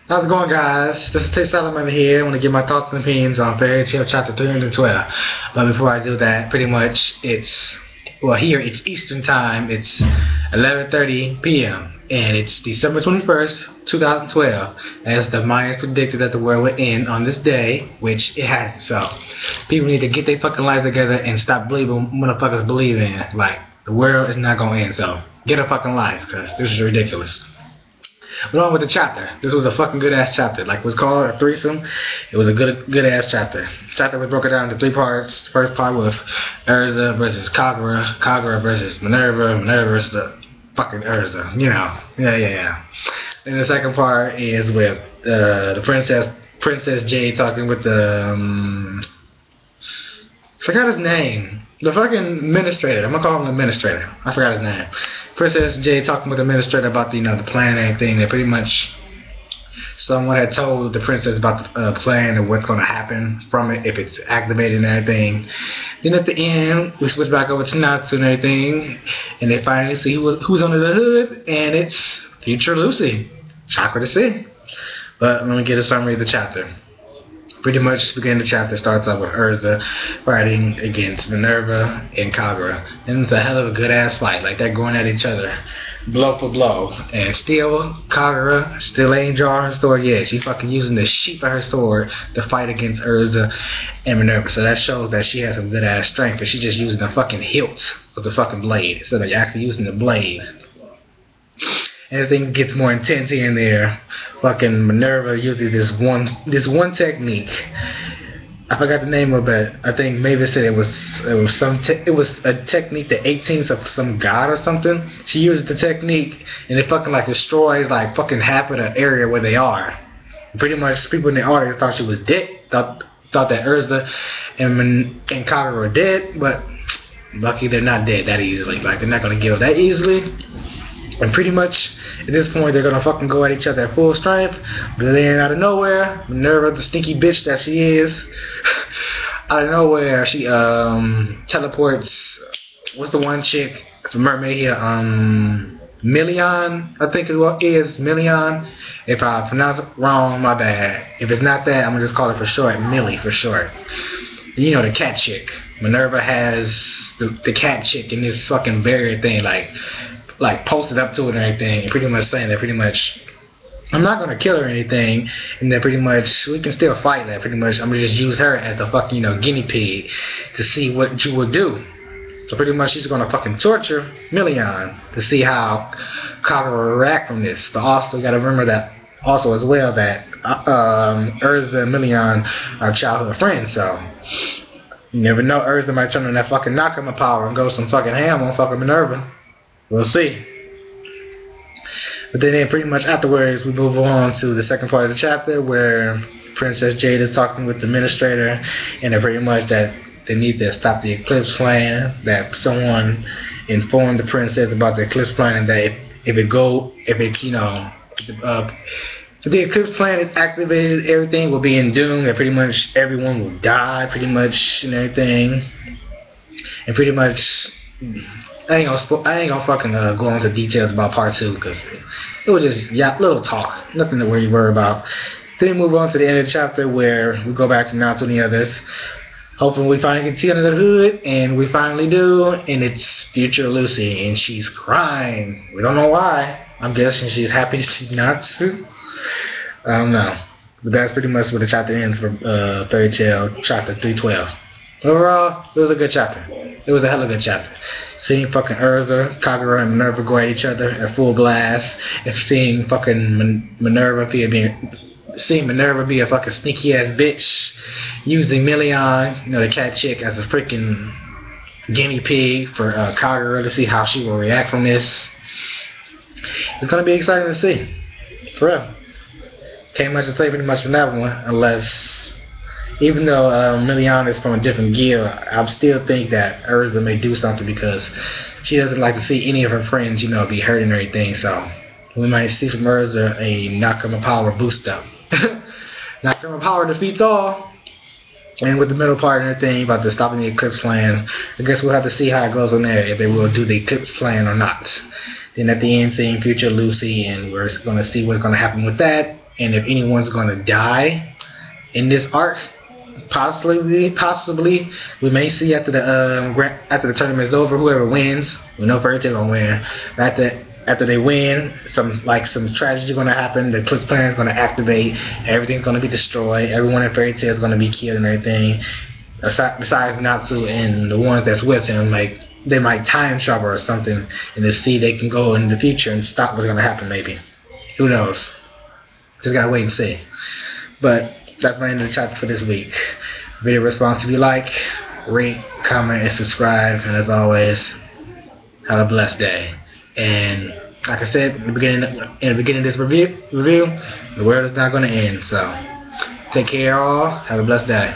How's it going, guys? This is Tay Solomon here. I want to give my thoughts and opinions on Fairy Tail Chapter 312. But before I do that, pretty much here it's Eastern Time. It's 11:30 p.m. and it's December 21st, 2012. As the Mayans predicted that the world would end on this day, which it hasn't. So people need to get their fucking lives together and stop believing motherfuckers believe in. Like, the world is not gonna end. So get a fucking life, because this is ridiculous. But on with the chapter. This was a fucking good ass chapter. Like it was called a threesome. It was a good ass chapter. The chapter was broken down into 3 parts. The first part was Urza versus Kagura, Kagura versus Minerva, Minerva versus the fucking Urza. You know. Yeah. And the second part is with the Princess Jade talking with the forgot his name. The fucking administrator. I'm gonna call him the administrator. I forgot his name. Princess Jade talking with the administrator about the plan and everything. That pretty much someone had told the princess about the plan and what's gonna happen from it if it's activated and everything. Then at the end, we switch back over to Natsu and everything, and they finally see who's under the hood, and it's future Lucy. Shocker to see. But let me get a summary of the chapter. Pretty much, beginning the chapter starts off with Urza fighting against Minerva and Kagura. And it's a hell of a good ass fight. Like, they're going at each other, blow for blow. And still, Kagura still ain't drawing her sword yet. She fucking using the sheath of her sword to fight against Urza and Minerva. So that shows that she has some good ass strength, because she's just using the fucking hilt of the fucking blade instead of actually using the blade. As things gets more intense here and there, fucking Minerva uses this one technique. I forgot the name of it. I think Mavis said it was a technique, the 18th of some god or something. She uses the technique and it fucking like destroys like fucking half of the area where they are. Pretty much people in the audience thought she was dead. Thought that Urza and Kagura were dead, but lucky they're not dead that easily. Like, they're not gonna give up that easily. And pretty much, at this point, they're gonna fucking go at each other at full strength. But then, out of nowhere, Minerva, the stinky bitch that she is, out of nowhere, she teleports. What's the one chick? It's a mermaid here. Million, I think is what it is. Million. If I pronounce it wrong, my bad. If it's not that, I'm gonna just call it for short, Millie for short. You know, the cat chick. Minerva has the cat chick in this fucking barrier thing, like posted up to it and everything, and pretty much saying that pretty much I'm not gonna kill her or anything, and that pretty much we can still fight. That pretty much I'm gonna just use her as the fucking guinea pig to see what you will do. So pretty much she's gonna fucking torture Million to see how Kagura will react from this. But also you gotta remember that also as well that Urza and Million are childhood friends, so you never know. Urza might turn on that fucking Nakama power and go some fucking ham on fucking Minerva. We'll see. But then pretty much afterwards we move on to the second part of the chapter where Princess Jade is talking with the administrator, and they're pretty much that they need to stop the eclipse plan, that someone informed the princess about the eclipse plan, and that if the eclipse plan is activated, everything will be in doom, and pretty much everyone will die pretty much and everything. And pretty much I ain't gonna fucking go into details about part 2, because it was just little talk, nothing to worry about. Then we move on to the end of the chapter where we go back to Natsu and the others, hoping we finally can see under the hood, and we finally do, and it's future Lucy, and she's crying. We don't know why. I'm guessing she's happy to see Natsu. I don't know, but that's pretty much where the chapter ends for Fairy Tail Chapter 312. Overall, it was a good chapter. It was a hella good chapter. Seeing fucking Urza, Kagura, and Minerva go at each other at full blast, and seeing fucking Minerva be a fucking sneaky ass bitch, using Million, the cat chick, as a freaking guinea pig for Kagura to see how she will react from this. It's gonna be exciting to see, for real. Can't much to say pretty much from that one, unless. Even though Million is from a different guild, I still think that Urza may do something, because she doesn't like to see any of her friends, be hurt and everything. So we might see from Urza a Nakama power boost up. Nakama power defeats all. And with the middle part and everything about the stopping the eclipse plan, I guess we'll have to see how it goes on there, if they will do the eclipse plan or not. Then at the end, seeing future Lucy, and we're going to see what's going to happen with that. and if anyone's gonna die in this arc. Possibly, we may see after the tournament's over, whoever wins. We know Fairy Tail gonna win. After they win, some tragedy is gonna happen. The Eclipse plan is gonna activate. Everything's gonna be destroyed. Everyone in Fairy Tail is gonna be killed and everything. Besides Natsu and the ones that's with him, like they might time travel or something, and to see they can go in the future and stop what's gonna happen. Maybe, who knows? Just gotta wait and see. But that's my end of the chapter for this week. Video response if you like, rate, comment, and subscribe. And as always, have a blessed day. And like I said in the beginning of this review, the world is not going to end. So take care, all. Have a blessed day.